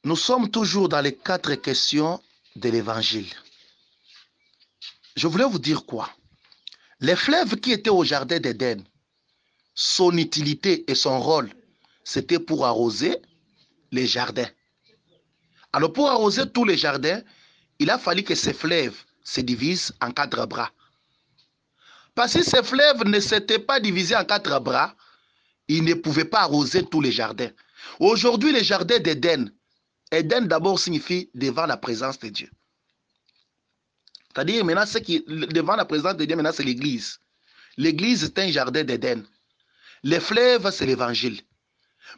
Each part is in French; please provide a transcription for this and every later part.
Nous sommes toujours dans les 4 questions de l'évangile. Je voulais vous dire quoi? Les fleuves qui étaient au jardin d'Éden, son utilité et son rôle, c'était pour arroser les jardins. Alors pour arroser tous les jardins, il a fallu que ces fleuves se divisent en 4 bras. Parce que ces fleuves ne s'étaient pas divisés en 4 bras, ils ne pouvaient pas arroser tous les jardins. Aujourd'hui, les jardins d'Éden, Éden d'abord signifie devant la présence de Dieu. C'est-à-dire maintenant, devant la présence de Dieu, maintenant c'est l'église. L'église est un jardin d'Éden. Les fleuves, c'est l'évangile.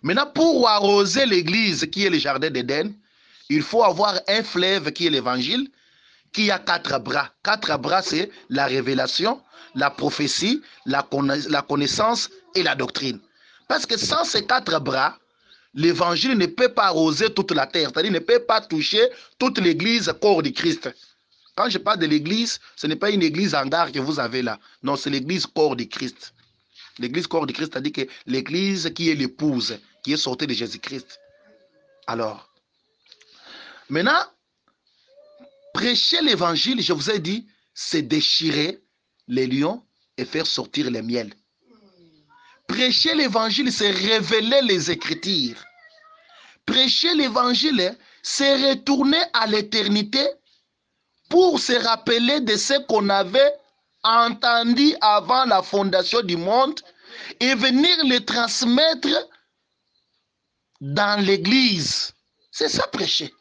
Maintenant, pour arroser l'église qui est le jardin d'Éden, il faut avoir un fleuve qui est l'évangile, qui a 4 bras. 4 bras, c'est la révélation, la prophétie, la connaissance et la doctrine. Parce que sans ces 4 bras, l'évangile ne peut pas arroser toute la terre, c'est-à-dire ne peut pas toucher toute l'église corps de Christ. Quand je parle de l'église, ce n'est pas une église hangar que vous avez là. Non, c'est l'église corps de Christ. L'église corps de Christ, c'est-à-dire que l'église qui est l'épouse, qui est sortie de Jésus-Christ. Alors, maintenant, prêcher l'évangile, je vous ai dit, c'est déchirer les lions et faire sortir les miels. Prêcher l'évangile, c'est révéler les Écritures. Prêcher l'évangile, c'est retourner à l'éternité pour se rappeler de ce qu'on avait entendu avant la fondation du monde et venir le transmettre dans l'église. C'est ça prêcher.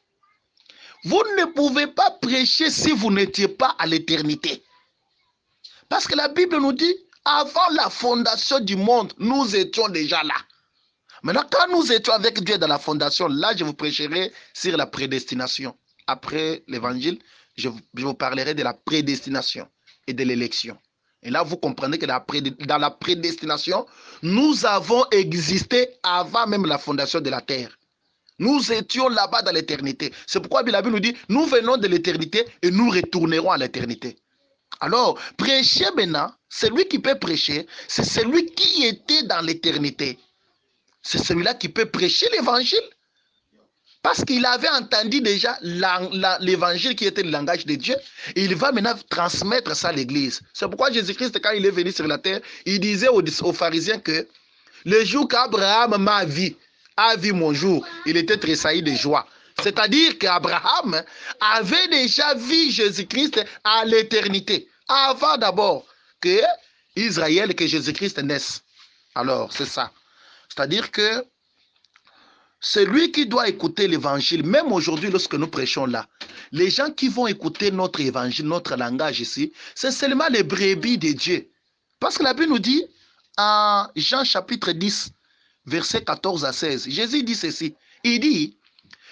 Vous ne pouvez pas prêcher si vous n'étiez pas à l'éternité. Parce que la Bible nous dit, avant la fondation du monde, nous étions déjà là. Maintenant, quand nous étions avec Dieu dans la fondation, là, je vous prêcherai sur la prédestination. Après l'évangile, je vous parlerai de la prédestination et de l'élection. Et là, vous comprenez que dans la prédestination, nous avons existé avant même la fondation de la terre. Nous étions là-bas dans l'éternité. C'est pourquoi la Bible nous dit, nous venons de l'éternité et nous retournerons à l'éternité. Alors, prêcher maintenant, celui qui peut prêcher, c'est celui qui était dans l'éternité. C'est celui-là qui peut prêcher l'évangile. Parce qu'il avait entendu déjà l'évangile qui était le langage de Dieu. Et il va maintenant transmettre ça à l'église. C'est pourquoi Jésus-Christ, quand il est venu sur la terre, il disait aux pharisiens que le jour qu'Abraham m'a vu, a vu mon jour, il était tressailli de joie. C'est-à-dire qu'Abraham avait déjà vu Jésus-Christ à l'éternité. Avant d'abord que Israël, que Jésus-Christ naisse. Alors, c'est ça. C'est-à-dire que celui qui doit écouter l'évangile, même aujourd'hui lorsque nous prêchons là, les gens qui vont écouter notre évangile, notre langage ici, c'est seulement les brebis de Dieu. Parce que la Bible nous dit, en Jean chapitre 10, versets 14 à 16, Jésus dit ceci, il dit,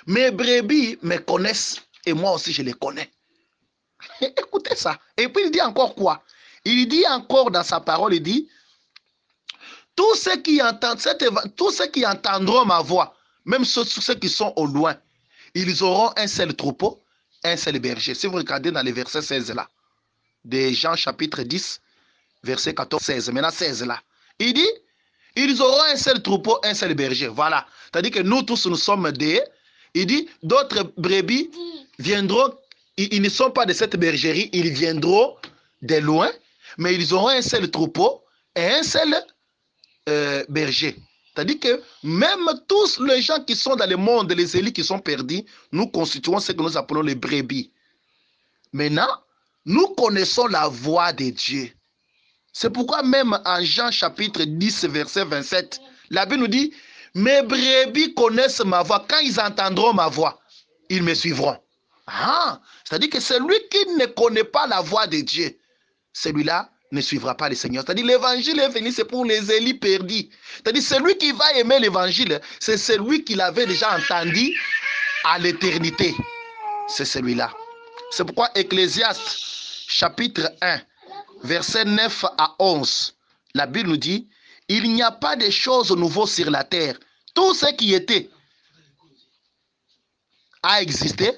mes brebis me connaissent et moi aussi je les connais. Écoutez ça. Et puis il dit encore quoi? Il dit encore dans sa parole, il dit, tous ceux qui entendront ma voix, même ceux qui sont au loin, ils auront un seul troupeau, un seul berger. Si vous regardez dans les versets 16 là, de Jean chapitre 10, verset 14, 16, maintenant 16 là, il dit, ils auront un seul troupeau, un seul berger. Voilà. C'est-à-dire que nous tous, nous sommes des, il dit, d'autres brebis viendront, ils ne sont pas de cette bergerie, ils viendront de loin, mais ils auront un seul troupeau et un seul berger. C'est-à-dire que même tous les gens qui sont dans le monde, les élus qui sont perdus, nous constituons ce que nous appelons les brebis. Maintenant, nous connaissons la voix de Dieu. C'est pourquoi même en Jean chapitre 10, verset 27, la Bible nous dit, mes brebis connaissent ma voix. Quand ils entendront ma voix, ils me suivront. Ah, c'est-à-dire que celui qui ne connaît pas la voix de Dieu, celui-là ne suivra pas le Seigneur. C'est-à-dire l'évangile est venu, c'est pour les élus perdus. C'est-à-dire celui qui va aimer l'évangile, c'est celui qui l'avait déjà entendu à l'éternité. C'est celui-là. C'est pourquoi Ecclésiaste chapitre 1, verset 9 à 11, la Bible nous dit, il n'y a pas de choses nouvelles sur la terre. Tout ce qui était a existé,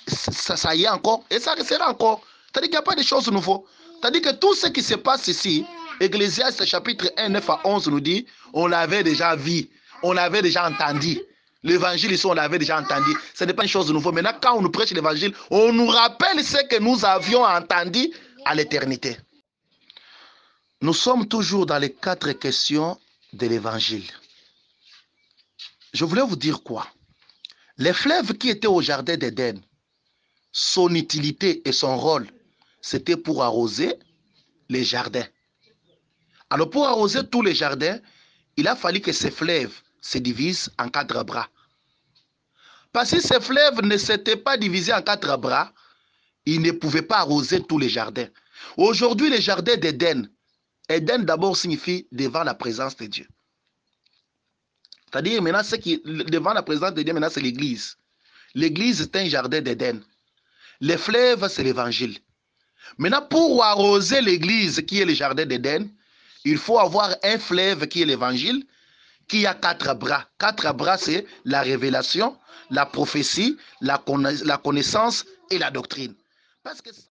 ça y est encore, et ça restera encore. C'est-à-dire qu'il n'y a pas de choses nouvelles. C'est-à-dire que tout ce qui se passe ici, Ecclésiaste chapitre 1, 9 à 11 nous dit, on l'avait déjà vu, on l'avait déjà entendu. L'évangile, ici, on l'avait déjà entendu. Ce n'est pas une chose de nouveau. Maintenant, quand on nous prêche l'évangile, on nous rappelle ce que nous avions entendu à l'éternité. Nous sommes toujours dans les 4 questions de l'évangile. Je voulais vous dire quoi? Les fleuves qui étaient au jardin d'Éden, son utilité et son rôle, c'était pour arroser les jardins. Alors pour arroser tous les jardins, il a fallu que ces fleuves se divisent en 4 bras. Parce que ces fleuves ne s'étaient pas divisés en 4 bras, ils ne pouvaient pas arroser tous les jardins. Aujourd'hui, les jardins d'Éden, Éden d'abord signifie devant la présence de Dieu. C'est-à-dire maintenant, devant la présence de Dieu, maintenant c'est l'église. L'église est un jardin d'Éden. Les fleuves, c'est l'évangile. Maintenant, pour arroser l'église qui est le jardin d'Éden, il faut avoir un fleuve qui est l'évangile, qui a 4 bras. 4 bras, c'est la révélation, la prophétie, la connaissance et la doctrine. Parce que